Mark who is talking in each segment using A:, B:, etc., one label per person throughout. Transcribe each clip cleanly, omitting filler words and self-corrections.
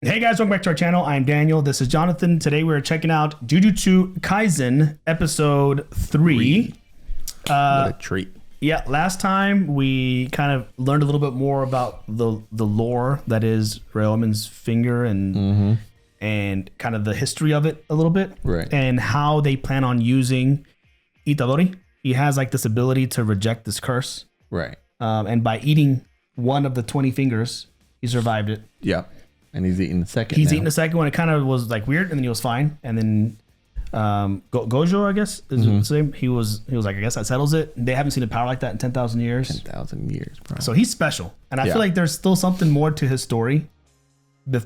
A: Hey guys, welcome back to our channel. I'm Daniel. This is Jonathan. Today we're checking out Jujutsu Kaisen episode 3.
B: What a treat.
A: Yeah, last time we kind of learned a little bit more about the lore that is Ryomen's finger and kind of the history of it a little bit.
B: Right.
A: And how they plan on using Itadori. He has like this ability to reject this curse.
B: Right.
A: And by eating one of the 20 fingers, he survived it.
B: Yeah. And he's eating the second.
A: He's eating the second one. It kind of was like weird, and then he was fine. And then Gojo, I guess, is the same. He was like, I guess that settles it. They haven't seen a power like that in 10,000 years.
B: 10,000 years, bro.
A: So he's special, and I feel like there's still something more to his story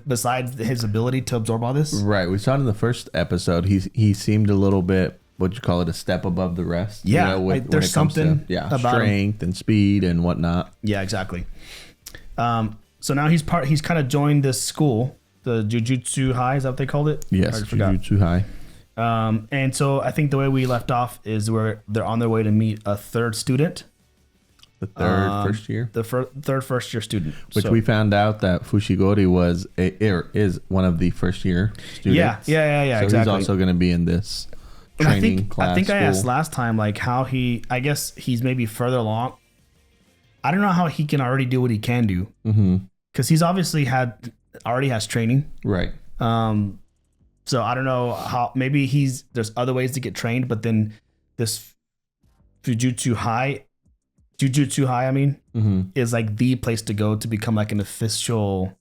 A: besides his ability to absorb all this.
B: Right. We saw it in the first episode. He seemed a little bit, what you call it, a step above the rest.
A: Yeah,
B: you know,
A: like there's something
B: about
A: him.
B: strength and speed and whatnot.
A: Yeah, exactly. So now he's kind of joined this school, the Jujutsu Hwy, is that what they called it?
B: Yes, Jujutsu Hwy.
A: And so I think the way we left off is where they're on their way to meet a third student.
B: The third first year?
A: The third first year student.
B: Which we found out that Fushigori is one of the first year students.
A: Yeah,
B: so
A: exactly.
B: he's also going to be in this training class.
A: I think I asked last time, like how I guess he's maybe further along. I don't know how he can already do what he can do. Because he's obviously already has training.
B: Right.
A: So I don't know how, maybe there's other ways to get trained, but then this Jujutsu Hwy, is like the place to go to become like an official.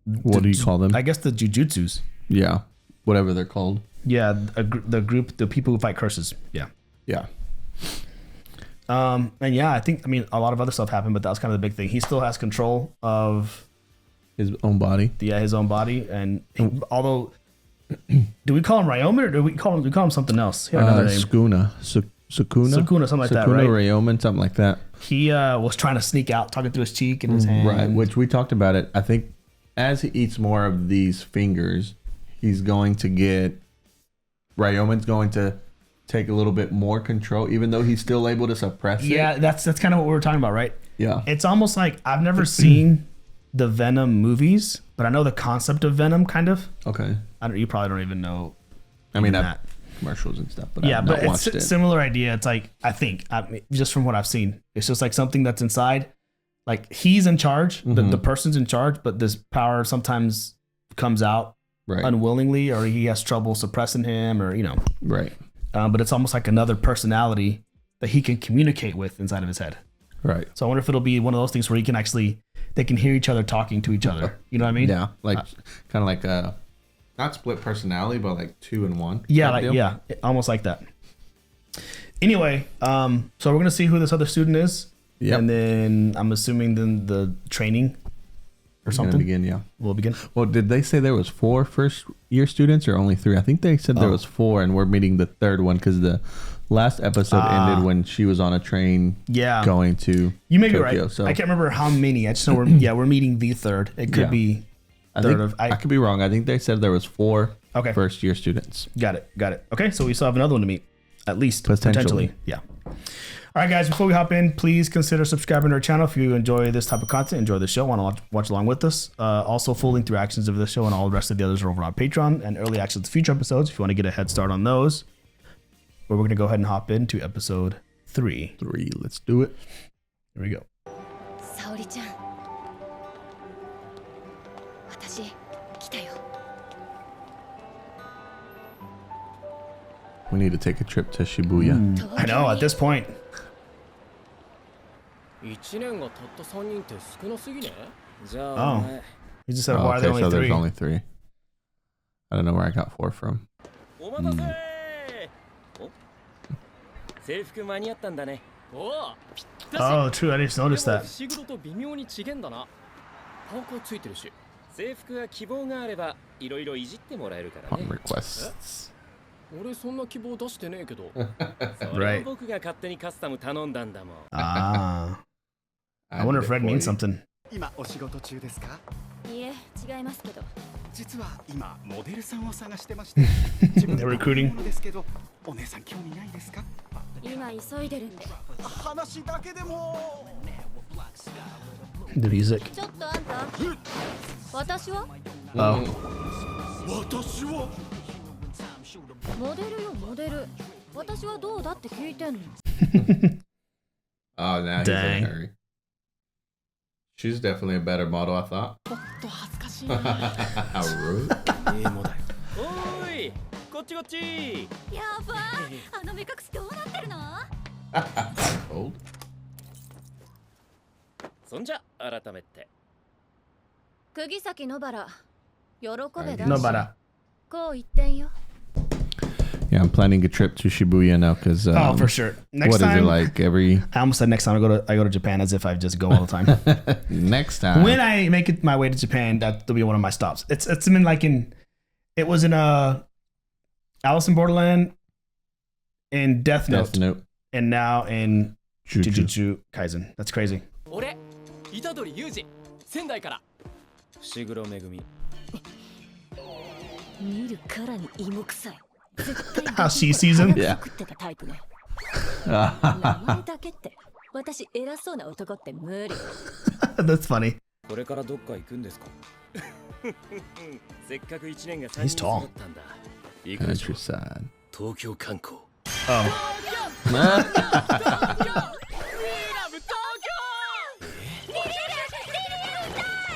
B: What do you call them?
A: I guess the Jujutsus.
B: Yeah. Whatever they're called.
A: Yeah. The group, the people who fight curses. Yeah.
B: Yeah.
A: And yeah, I a lot of other stuff happened, but that was kind of the big thing. He still has control of
B: his own body.
A: Yeah, his own body. And although, do we call him Ryomen or do we call him something else? He had another name.
B: Sukuna,
A: something like that, right?
B: Ryomen, something like that.
A: He was trying to sneak out, talking through his cheek and his hand.
B: Right, which we talked about it. I think as he eats more of these fingers, he's going to get, Ryomen's going to take a little bit more control, even though he's still able to suppress it.
A: Yeah, that's kind of what we were talking about, right?
B: Yeah.
A: It's almost like I've never seen the Venom movies, but I know the concept of Venom, kind of.
B: Okay.
A: You probably don't even know.
B: I mean, commercials and stuff, but
A: yeah,
B: I've not
A: but
B: watched
A: it's
B: it.
A: Similar idea. It's like just from what I've seen, it's just like something that's inside. Like he's in charge, the person's in charge, but this power sometimes comes out unwillingly, or he has trouble suppressing him, or
B: Right.
A: But it's almost like another personality that he can communicate with inside of his head.
B: Right.
A: So I wonder if it'll be one of those things where they can hear each other talking to each other. You know what I mean?
B: Yeah. Like kind of like a, not split personality, but like 2 in 1.
A: Yeah, almost like that. Anyway, so we're gonna see who this other student is.
B: Yeah.
A: And then I'm assuming then the training or something. We'll begin.
B: Well, did they say there was 4 first year students or only 3? I think they said there was 4, and we're meeting the third one because the last episode ended when she was on a train. Going to
A: you may be
B: Tokyo,
A: right.
B: so.
A: I can't remember how many. I just know we're meeting the third. It could be.
B: I could be wrong. I think they said there was 4 first year students.
A: Got it. Okay, so we still have another one to meet, at least
B: potentially.
A: Yeah. All right, guys. Before we hop in, please consider subscribing to our channel if you enjoy this type of content. Enjoy the show. Want to watch along with us. Also, full length reactions of this show and all the rest of the others are over on Patreon, and early access to future episodes if you want to get a head start on those. But we're gonna go ahead and hop into episode 3.
B: Let's do it.
A: Here we go.
B: We need to take a trip to Shibuya.
A: I know, at this point. Oh. He just said, why are there only 3?
B: There's only 3. I don't know where I got 4 from.
A: Oh, true. I didn't notice that.
B: On requests.
A: Right. I wonder if red means something. They're recruiting. The music. Oh.
C: モデルよモデル私はどうだって聞いてんの
B: Oh, now he's
A: Dang.
B: in a hurry. She's definitely a better model, I thought.
C: ちょっと恥ずかしいな
B: How rude.
D: おいこっちこっち
C: やばあの目隠しどうなってるの
B: Old.
D: そんじゃ改めて
C: 釘崎野原喜べだ
A: No bada.
C: こう言ってんよ
B: Yeah, I'm planning a trip to Shibuya now because.
A: Oh, for sure. Next
B: What is
A: time,
B: it like every
A: I almost said next time I go to Japan as if I just go all the time.
B: next time?
A: When I make it my way to Japan, that'll be one of my stops. It's been like it was in Alice in Borderland, in Death Note,
B: Death Note.
A: and now in
B: Jujutsu.
A: Jujutsu Kaisen. That's crazy.
D: 俺虎杖裕二仙台から伏黒めぐみ
C: 見るからに芋臭い絶対
A: How she sees him.
C: 作ってたタイプね名前だけって私偉そうな男って無理
A: That's funny.
D: これからどっか行くんですかせっかく1年が
A: He's tall.
D: 3人揃ったんだ行くでしょ
B: Countryside.
D: 東京観光
A: Oh,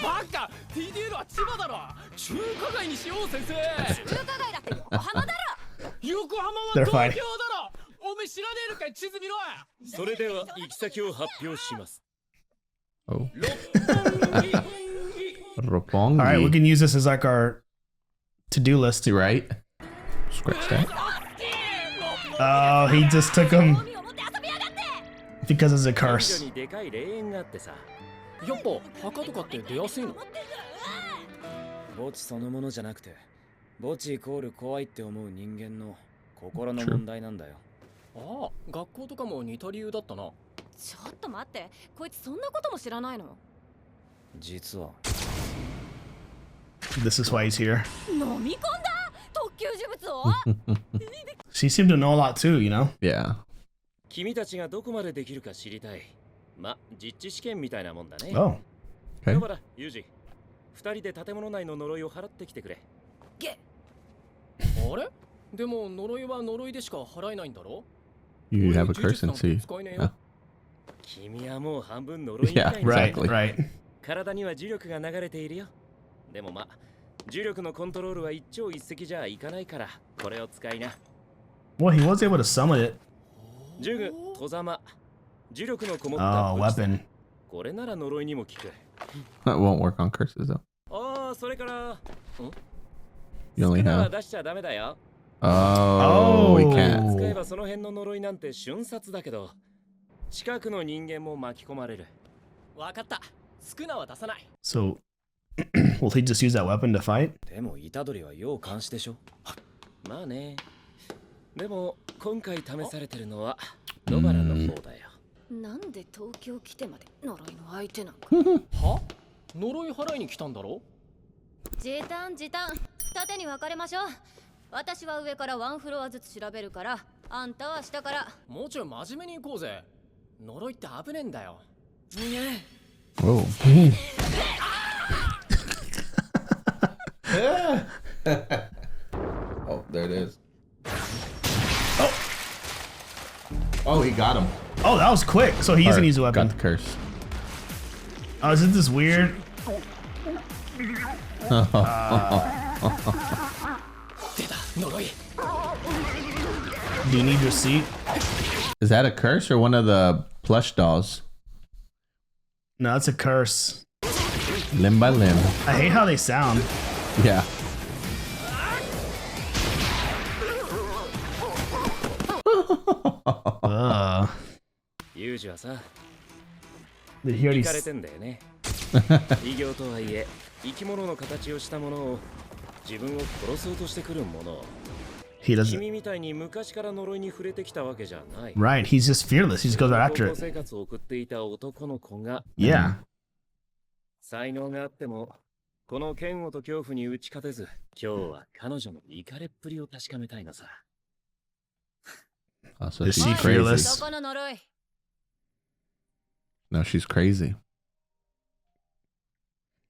D: バカ TDL は千葉だろ中華街にしよう先生
C: 中華街だって横浜だろ
D: 横浜は
A: They're
D: 東
A: fighting.
D: 京だろおめえ知らねえのかい地図見ろそれでは行き先を発表します
B: Oh.
D: 六本木
B: Roppongi.
A: all right. We can use this as like our to-do list.
B: Right? Scratch that.
A: Oh, he just took him
C: ゴミを持って遊びやがって
A: because it's a
D: 近
A: curse.
D: 所にでかい霊園があってさやっぱ墓とかって出やすいの墓地そのものじゃなくて墓地イコール怖いって思う人間の心の問題なんだよああ学校とかも似た理由だったな
C: ちょっと待ってこいつそんなことも知らないの
D: 実は
A: This is why he's here.
C: 飲み込んだ特級呪物を
A: She seemed to know a lot too, you know?
B: Yeah.
D: 君たちがどこまでできるか知りたいま、実地試験みたいなもんだね
A: Oh,
B: Okay.
D: だからユージ二人で建物内の呪いを払ってきてくれ
C: ゲ
D: あれでも呪いは呪いでしか払えないんだろ
B: You have a curse and see.
D: 使えねえ
B: Yeah.
D: よ君はもう半分呪いみたい
B: Yeah,
D: な
A: right,
B: Exactly.
A: right.
D: 体には磁力が流れているよでもま、重力のコントロールは一朝一夕じゃいかないからこれを使いな
A: Well, he was able to summon it.
D: 呪具、戸ざま磁力のこもった
A: Oh,
D: 武器さ
A: weapon.
D: これなら呪いにも効く
B: That won't work on curses though.
D: ああ、それから
B: You only
D: 少なは
B: have.
D: 出しちゃダメだよ
B: Oh, we
A: Oh.
B: can't.
D: 使えばその辺の呪いなんて瞬殺だけど近くの人間も巻き込まれるわかった少なは出さない
A: So, will he just use that weapon to fight?
D: でも虎杖は要監視でしょまあねでも今回試されてるのは野原の方だよ
C: なんで東京来てまで呪いの相手なんか
D: は呪い払いに来たんだろ
C: 時短時短縦に分かれましょう私は上からワンフロアずつ調べるからあんたは下から
D: もうちょい真面目に行こうぜ呪いって危ねえんだよ
B: Whoa. Oh, there it is. Oh, he got him.
A: Oh, that was quick. So he isn't
B: Or
A: use a weapon.
B: Got the curse.
A: Oh, isn't this weird? Do you need your seat?
B: Is that a curse or one of the plush dolls?
A: No, it's a curse.
B: Limb by limb.
A: I hate how they sound.
B: Yeah.
D: ユージはさ
A: Did he already?
D: 行かれてんだよね異形とはいえ生き物の形をしたものを自分を殺そうとしてくるもの
A: He doesn't.
D: 君みたいに昔から呪いに触れてきたわけじゃない
A: Right. He's just fearless. He just goes right
D: 高
A: after
D: 校
A: it.
D: 生活を送っていた男の子が
A: Yeah.
D: 才能があってもこの嫌悪と恐怖に打ち勝てず今日は彼女のイカれっぷりを確かめたいのさ
B: Oh, so
A: Is
B: she's
A: she
B: crazy.
A: fearless?
C: どこの呪い
B: No, she's crazy.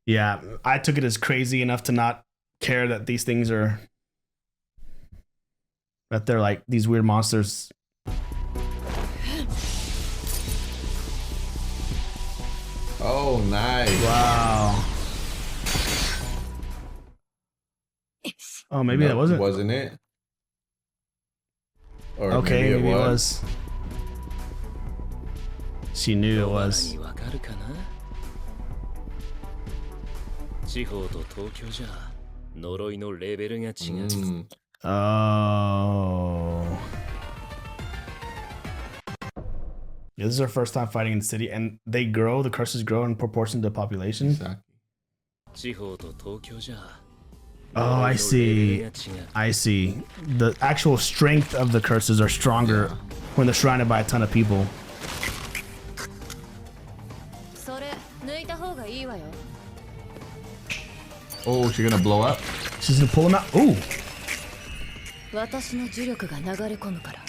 A: Yeah, I took it as crazy enough to not care that these things are that they're like these weird monsters.
B: Oh, nice.
A: Wow. Oh, maybe that wasn't.
B: Wasn't it? Or
A: Okay, maybe it was. She knew it was.
D: 地方と東京じゃ呪いのレベルが違う。
A: Oh. Yeah, this is our first time fighting in the city, and they grow. The curses grow in proportion to the population.
D: 地方と東京じゃ
A: Oh, I see. I see. The actual strength of the curses are stronger when they're surrounded by a ton of people.
C: それ抜いた方がいいわよ。
B: Oh, she's gonna blow up?
A: She's gonna pull him out. Ooh.
C: 私の呪力が流れ込むから。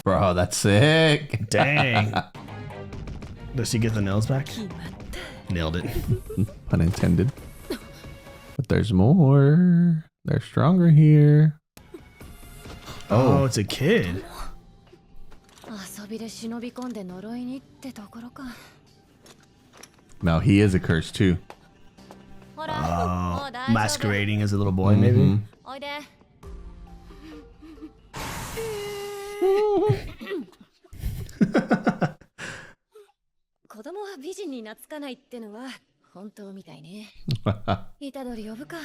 B: Bro, that's sick.
A: Dang. Does she get the nails back? Nailed it.
B: Pun intended. But there's more. They're stronger here.
A: Oh, it's a kid.
C: 遊びで忍び込んで呪いにってところか。
B: No, he is a curse too.
C: ほら、もう大丈夫。
A: Masquerading as a little boy, maybe.
C: おいで。子供は美人に懐かないってのは本当みたいね。虎杖呼ぶか。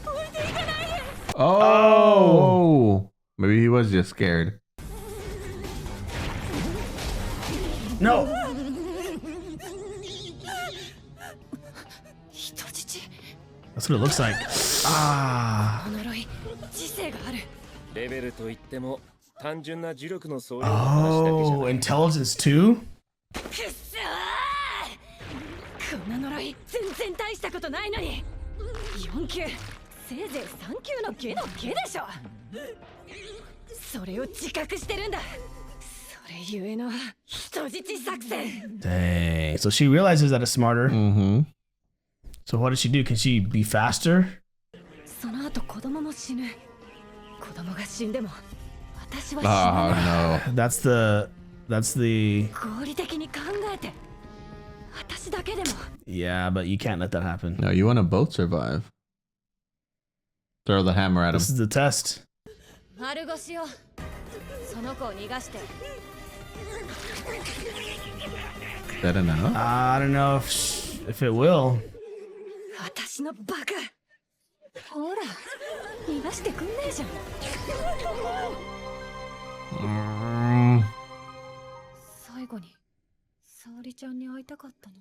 C: 置いていかないで。
B: Oh, maybe he was just scared.
A: No.
C: 人質。
A: That's what it looks like. Ah.
C: 呪い、知性がある。
D: レベルといっても単純な呪力の総量の話だけじゃ
A: Oh,
D: ない。
A: intelligence too?
C: くっそー。こんな呪い全然大したことないのに。4級、せいぜい3級の下の下でしょ。それを自覚してるんだ。それゆえの人質作戦。
A: Dang. So she realizes that it's smarter.
B: Mm-hmm.
A: So what does she do? Can she be faster?
C: その後子供も死ぬ。子供が死んでも私は死
B: Oh
C: なない。
B: no.
A: That's the.
C: 合理的に考えて。私だけでも。
A: Yeah, but you can't let that happen.
B: No, you want to both survive. Throw the hammer at him.
A: This is the test.
C: 丸腰よ。その子を逃がして。
B: Is that enough?
A: I don't know if it will.
C: 私のバカ。ほら、逃がしてくんねえじゃん。 最後に沙織ちゃんに会いたかったの。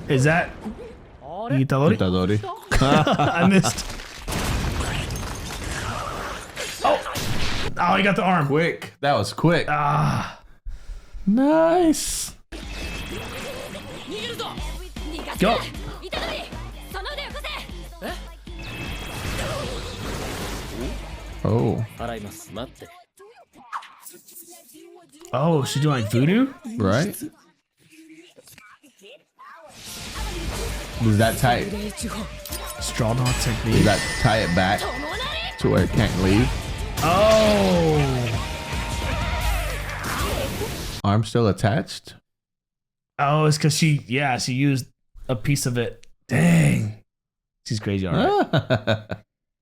A: Is that Itadori?
B: Itadori.
A: I missed. Oh, he got the arm.
B: Quick. That was quick.
A: Ah,
B: Nice.
C: 逃げるぞ。逃がせ。
A: go.
C: 虎杖、その腕よこせ。
B: Oh,
D: 払います。待って。
A: Oh, she's doing like voodoo?
B: right? Does that tie?
A: Straw dog
B: Does
A: technique.
B: that tie it back to where it can't leave?
A: Oh.
B: Arm still attached?
A: Oh, it's because she used a piece of it. Dang. She's crazy, all right.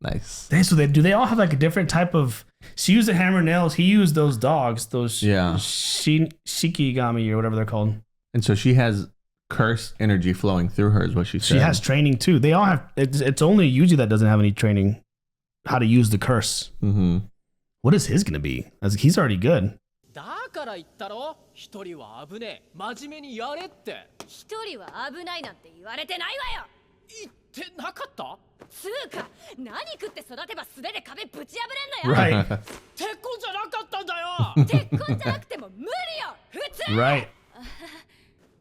B: Nice.
A: Dang, so do they all have like a different type of... She used the hammer and nails. He used those dogs. Those shikigami or whatever they're called.
B: And so she has curse energy flowing through her is what she said.
A: She has training too. They all have... It's only Yuji that doesn't have any training. How to use the curse.
B: Mm-hmm.
A: What is his going to be? He's already good.
E: だから言ったろ、一人は危ねえ、真面目にやれって。
C: 一人は危ないなんて言われてないわよ。
E: 言ってなかった？
C: つうか、何食って育てば素手で壁ぶち破れんのよ。
A: Right.
E: 鉄痕じゃなかったんだよ。
C: 鉄痕じゃなくても無理よ。普通。
A: Right.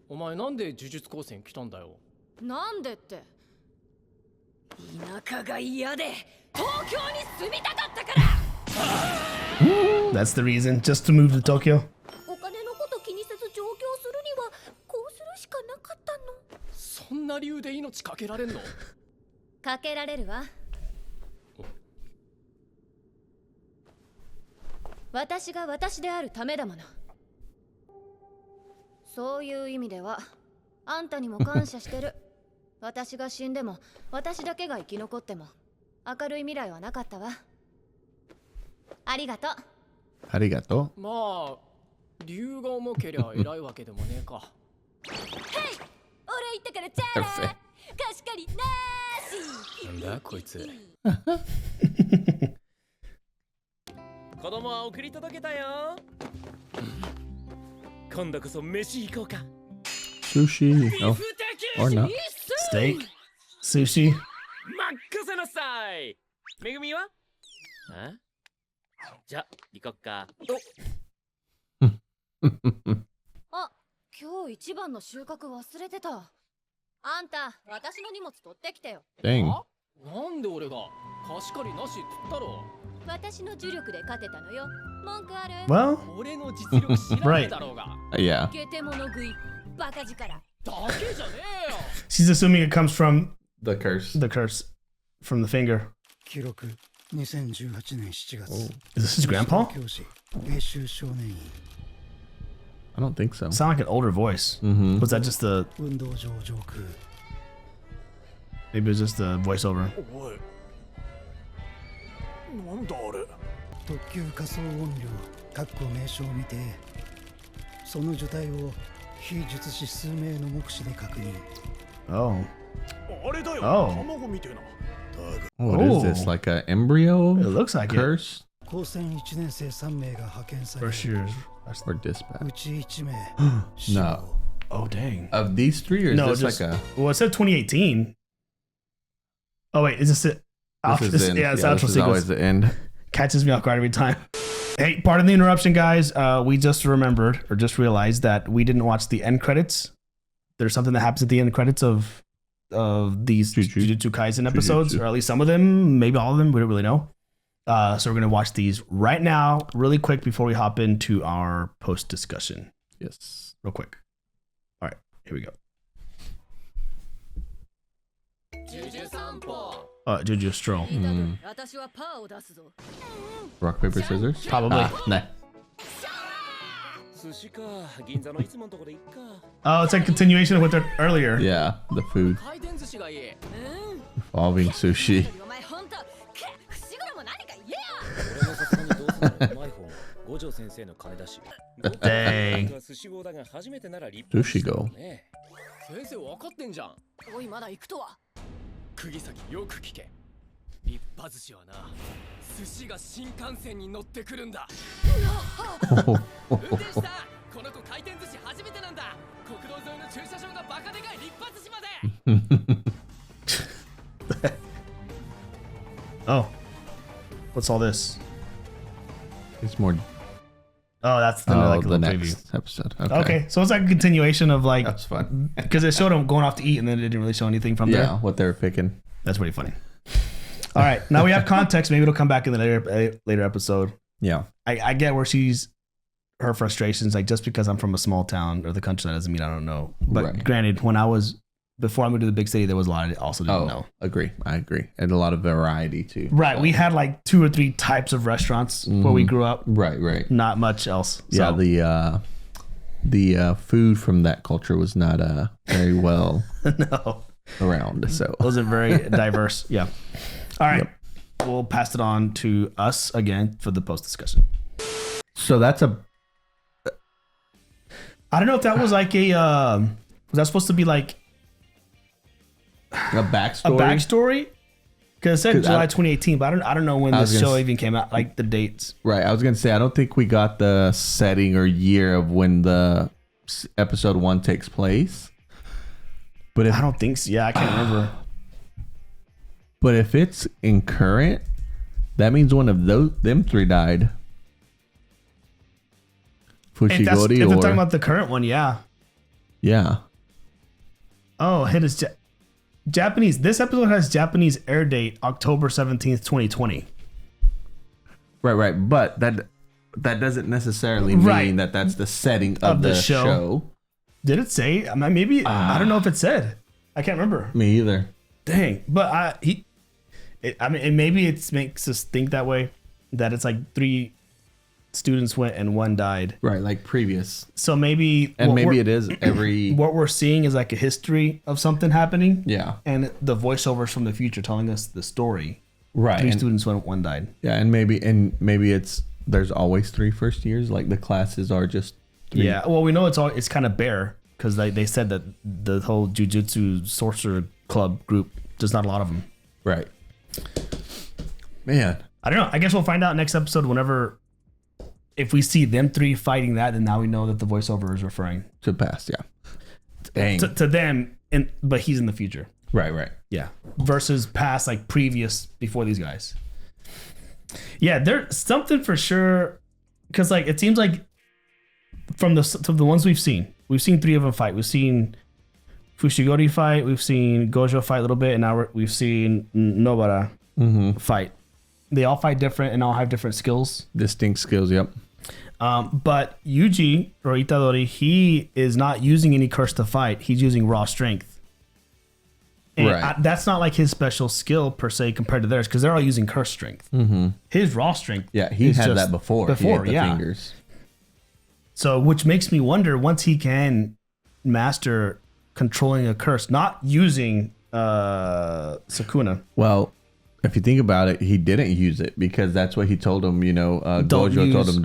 E: お前なんで呪術高専来たんだよ。
C: なんでって。田舎が嫌で東京に住みたかったから。
A: That's the reason, just to move to Tokyo.
C: お金のこと気にせず上京するにはこうするしかなかったの。
E: そんな理由で命かけられんの？
C: かけられるわ。私が私であるためだもの。そういう意味ではあんたにも感謝してる。私が死んでも私だけが生き残っても明るい未来はなかったわ。ありがとう。
B: ありがとう。
E: まあ理由が重けりゃ偉いわけでもねえか。
C: はい、俺言ったからチャラー。貸し借りなーし。
E: なんだこいつ。
D: 子供は送り届けたよ。今度こそ飯行こうか。
B: Sushi. Oh, or not.
A: Steak, sushi.
D: 任せなさい。めぐみは？じゃあ行こっか。
C: あ、今日一番の収穫忘れてた。あんた、私の荷物取ってきてよ。
B: Dang.
E: あ？なんで俺が貸し借りなしって言ったろ。
C: 私の呪力で勝てたのよ。文句ある？
A: Well,
E: 俺の実力知らねえだろうが。
B: Yeah.
C: ゲテモノ食い、バカ力。
E: だけじゃねえよ。
A: she's assuming it comes from
B: The curse.
A: the curse from the finger.
F: 記録2018年7月
A: Is this his grandpa?
F: 教師米州少年院
B: I don't think so.
A: Sound like an older voice.
B: Mm-hmm.
A: Was that just the?
F: 運動場上空
A: Maybe it was just the voiceover.
G: おいなんだあれ
F: 特急仮想音量名称未定その受体を非術師数名の目視で確認
A: Oh.
G: あれだよ
A: Oh.
G: 卵みてえな
B: What is this?
A: Oh.
B: Like an embryo
A: It looks like it.
B: curse
F: 高専1年生3名が派遣され
A: First years.
B: or dispatch?
F: うち1名
B: No.
A: Oh dang.
B: Of these three, or is
A: No,
B: this
A: just
B: like a?
A: well, it said 2018. Oh wait, is this it?
B: This is in.
A: Yeah, it's
B: Yeah,
A: outro
B: this is always
A: sequence.
B: the end.
A: Catches me off guard every time. Hey, pardon the interruption, guys. We just remembered or just realized that we didn't watch the end credits. There's something that happens at the end credits of these Jujutsu Kaisen episodes, or at least some of them, maybe all of them. We don't really know. So we're gonna watch these right now, really quick, before we hop into our post discussion.
B: Yes.
A: Real quick. All right, here we go. Juju Stroll.
C: 私はパーを出すぞ。
B: Rock paper scissors.
A: Probably.
B: Nah.
D: 寿司か。銀座のいつものとこでいっか。
A: Oh, it's a continuation of what they're earlier.
B: Yeah, the food
E: 回転寿司がいい。
B: involving sushi.
C: お前ほんと、伏黒も何か言えよ。
D: 俺のさすがにどうするのうまい方。五条先生の金だし。
A: Dang.
D: 寿司号だが初めてなら立
B: Sushi go.
D: ね。
E: 先生分かってんじゃん。
C: おい、まだ行くとは。
E: 釘崎よく聞け。立派寿司はな、寿司が新幹線に乗ってくるんだ。運転した。この子回転寿司初めてなんだ。国道沿いの駐車場がバカでかい立派寿司まで。
A: Oh, what's all this?
B: It's more.
A: Oh, that's the, like,
B: the
A: little
B: next
A: preview.
B: episode.
A: Okay, so it's like a continuation of like
B: That's fun.
A: because it showed them going off to eat and then it didn't really show anything from
B: Yeah,
A: there.
B: what they were picking.
A: That's pretty funny. All right, now we have context. Maybe it'll come back in the later episode.
B: Yeah.
A: I get where her frustrations, like just because I'm from a small town or the country, that doesn't mean I don't know. But
B: Right.
A: granted, before I moved to the big city, there was a lot I also didn't know.
B: Agree. I agree. And a lot of variety too.
A: Right, we had like 2 or 3 types of restaurants where we grew up.
B: Right.
A: Not much else.
B: Yeah,
A: So,
B: the food from that culture was not very well
A: no,
B: around. So
A: it wasn't very diverse. Yeah. All right, we'll pass it on to us again for the post discussion.
B: that's a
A: I don't know if that was like was that supposed to be like
B: backstory.
A: a backstory? Because it said
B: 'Cause
A: July 2018, but I don't know when
B: I
A: the
B: was gonna
A: show
B: s-
A: even came out, like the dates.
B: Right. I was gonna say I don't think we got the setting or year of when the episode 1 takes place. But if
A: I don't think so. Yeah, I can't remember.
B: But if it's in current, that means one of them 3 died.
A: If they're
B: Fushigori
A: talking
B: or
A: about the current one, yeah.
B: yeah.
A: Oh, hit is Japanese. This episode has Japanese air date October 17th, 2020.
B: Right. But that doesn't necessarily mean that that's the setting of the show.
A: Did it say? I mean, maybe I don't know if it said. I can't remember.
B: Me either.
A: Dang, but maybe it makes us think that way, that it's like 3 students went and 1 died.
B: Right, like previous.
A: So maybe
B: it is every.
A: What we're seeing is like a history of something happening.
B: Yeah.
A: And the voiceovers from the future telling us the story.
B: Right.
A: 3 students went, 1 died.
B: Yeah, and maybe it's there's always 3 first years. Like the classes are just 3.
A: Yeah. Well, we know it's kind of bare because they said that the whole Jujutsu Sorcerer Club group, there's not a lot of them.
B: Right. Man.
A: I don't know. I guess we'll find out next episode whenever. If we see them 3 fighting that, then now we know that the voiceover is referring
B: to past, yeah. Dang.
A: To them, but he's in the future.
B: Right.
A: Yeah. Versus past, like previous, before these guys. Yeah, there's something for sure. Because like it seems like from the ones we've seen 3 of them fight. We've seen Fushigori fight. We've seen Gojo fight a little bit, and now we've seen Nobara fight. They all fight different and all have different skills.
B: Distinct skills, yep.
A: But Yuji or Itadori, he is not using any curse to fight. He's using raw strength. And
B: right.
A: That's not like his special skill per se compared to theirs, because they're all using curse strength. His raw strength.
B: Yeah, he had that before. He had the fingers.
A: So, which makes me wonder, once he can master controlling a curse, not using Sukuna.
B: Well, if you think about it, he didn't use it because that's what he told him. Gojo told him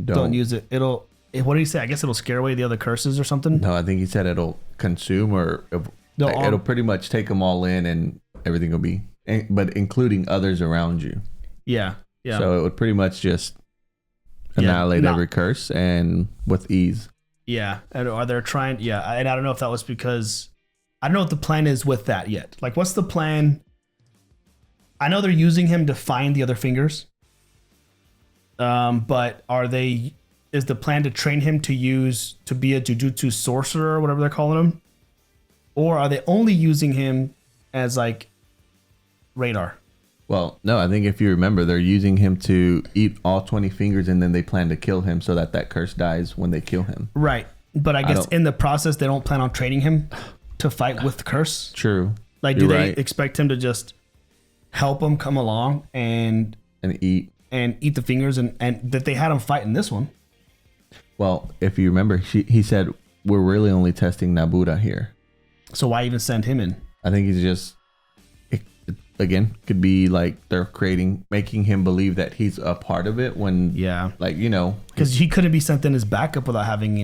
B: don't
A: use it. What did he say? I guess it'll scare away the other curses or something.
B: No, I think he said it'll consume it'll pretty much take them all in and everything will be, but including others around you.
A: Yeah.
B: So it would pretty much just annihilate every curse and with ease.
A: Yeah. And are they trying? Yeah. And I don't know if that was because I don't know what the plan is with that yet. Like, what's the plan? I know they're using him to find the other fingers. But is the plan to train him to be a Jujutsu sorcerer or whatever they're calling him? Or are they only using him as like radar?
B: Well, no, I think if you remember, they're using him to eat all 20 fingers and then they plan to kill him so that curse dies when they kill him.
A: Right. But I guess in the process, they don't plan on training him to fight with the curse.
B: True.
A: Like, do they expect him to just help him come along and eat the fingers and that they had him fight in this one?
B: Well, if you remember, he said we're really only testing Nabura here.
A: So why even send him in?
B: I think he's just again could be like they're making him believe that he's a part of it when
A: because he couldn't be sent in as backup without having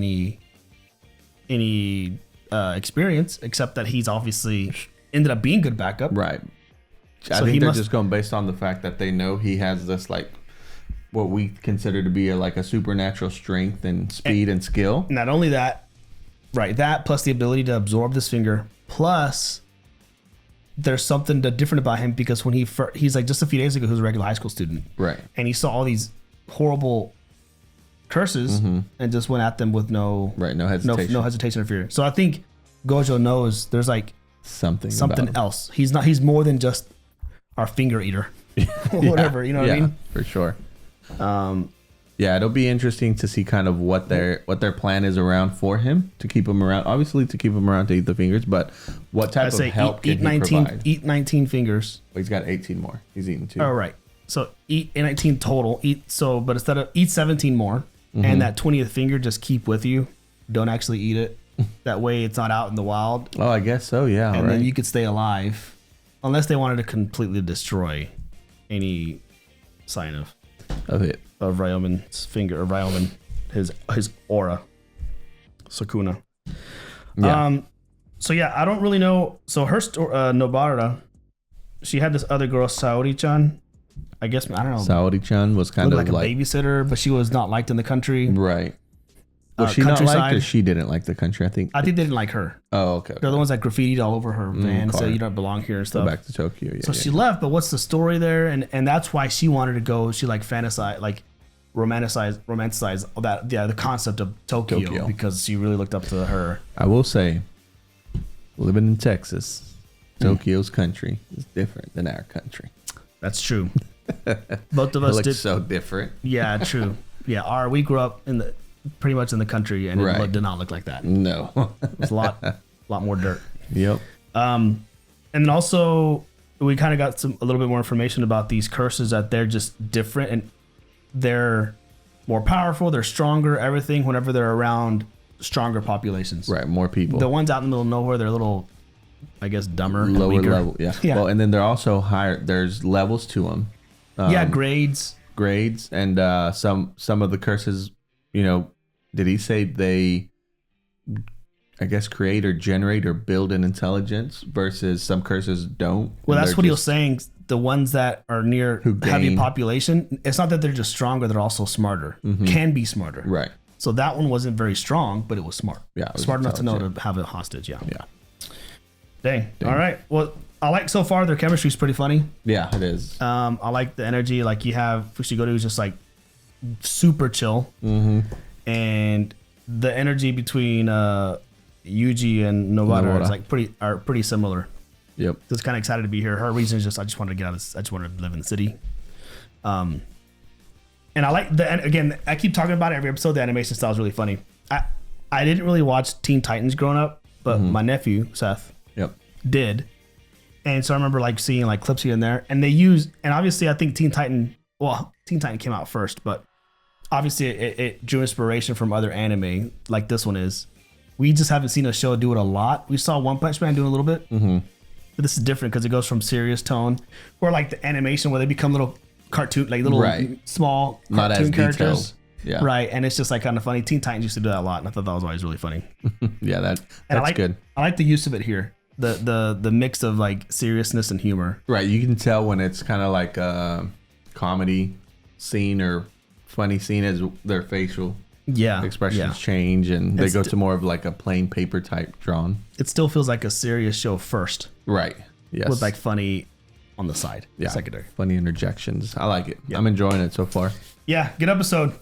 A: any experience, except that he's obviously ended up being good backup.
B: Right. I think they're just going based on the fact that they know he has this like what we consider to be a supernatural strength and speed and skill.
A: Not only that, right? That plus the ability to absorb this finger. Plus, there's something different about him because when he's like just a few days ago, he was a regular high school student,
B: right?
A: And he saw all these horrible curses and just went at them with no hesitation or fear. So I think Gojo knows there's like something else. He's more than just our finger eater, whatever. You know what I mean?
B: For sure. It'll be interesting to see kind of what their plan is around for him to keep him around. Obviously, to keep him around to eat the fingers, but what type of help can he provide?
A: Eat 19 fingers.
B: Well, he's got 18 more. He's eating 2.
A: Oh, right. So eat 19 total. But instead of eat 17 more, and that 20th finger just keep with you. Don't actually eat it. That way, it's not out in the wild.
B: Oh, I guess so. Yeah.
A: And then you could stay alive, unless they wanted to completely destroy any sign of Ryomen's finger, or Ryomen, his aura, Sukuna. Yeah. I don't really know. So her Nobara, she had this other girl, Saori-chan. I guess I don't know.
B: Saori-chan was kind of
A: like a babysitter, but she was not liked in the country.
B: Right. Was she not liked, or she didn't like the country? I think they
A: didn't like her.
B: Oh, okay.
A: They're the ones that graffitied all over her van and said you don't belong here and stuff.
B: Go back to Tokyo. Yeah,
A: so she left, but what's the story there? And that's why she wanted to go. She romanticize the concept of Tokyo because she really looked up to her.
B: I will say, living in Texas, Tokyo's country is different than our country.
A: That's true. Both of
B: It
A: us
B: looks
A: did.
B: so different.
A: Yeah, true. Yeah, we grew up in the pretty much in the country, and
B: Right.
A: it did not look like that.
B: No.
A: It was a lot more dirt.
B: Yep.
A: And then also we kind of got a little bit more information about these curses, that they're just different and they're more powerful, they're stronger, everything whenever they're around stronger populations.
B: Right. More people.
A: The ones out in the middle of nowhere, they're a little, I guess, dumber, and
B: Lower
A: weaker.
B: level. Yeah.
A: Yeah.
B: Well, and then they're also higher. There's levels to them.
A: Grades.
B: Grades, and some of the curses, did he say they, I guess, create or generate or build an intelligence versus some curses don't?
A: Well,
B: and
A: that's
B: they're
A: what he was
B: just-
A: saying. The ones that are near
B: Who
A: heavy
B: gain.
A: population, it's not that they're just stronger, they're also smarter. Can be smarter.
B: Right.
A: So that one wasn't very strong, but it was smart.
B: Yeah, it was
A: Smart enough to know
B: intelligent.
A: to have it hostage. Yeah.
B: Yeah.
A: Dang. All right. Well, I like so far their chemistry is pretty funny.
B: Yeah, it is.
A: I like the energy. Like you have Frisco, who's just like super chill, and the energy between Yuji and Novara is like pretty similar.
B: Yep.
A: Just kind of excited to be here. Her reason is just I just wanted to get out of. I just wanted to live in the city. And I like and again, I keep talking about it every episode. The animation style is really funny. I didn't really watch Teen Titans growing up, but my nephew Seth
B: Yep.
A: did, and so I remember like seeing like clips here and there. And they use, and obviously I think Teen Titan came out first, but obviously it drew inspiration from other anime like this one is. We just haven't seen a show do it a lot. We saw One Punch Man doing a little bit. But this is different because it goes from serious tone, or like the animation where they become little cartoon, like little small
B: Not
A: cartoon
B: as
A: characters.
B: detailed. Yeah.
A: Right. And it's just like kind of funny. Teen Titans used to do that a lot, and I thought that was always really funny.
B: Yeah,
A: And
B: that's good.
A: I like the use of it here. The mix of like seriousness and humor.
B: Right. You can tell when it's kind of like a comedy scene or funny scene as their facial expressions change, and they go to more of like a plain paper type drawn.
A: It still feels like a serious show first,
B: Right. Yes.
A: with like funny on the side,
B: yeah.
A: secondary.
B: Funny interjections. I like it. I'm enjoying it so far.
A: Yeah, good episode.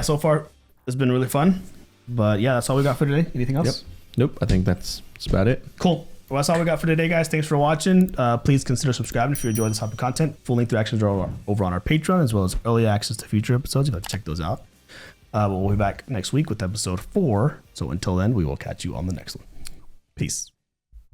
A: So far it's been really fun. But yeah, that's all we got for today. Anything else?
B: Yep. Nope. I think that's about it.
A: Cool. Well, that's all we got for today, guys. Thanks for watching. Please consider subscribing if you enjoy this type of content. Full length reactions are over on our Patreon, as well as early access to future episodes. You'll have to check those out. But we'll be back next week with episode 4. So until then, we will catch you on the next one. Peace.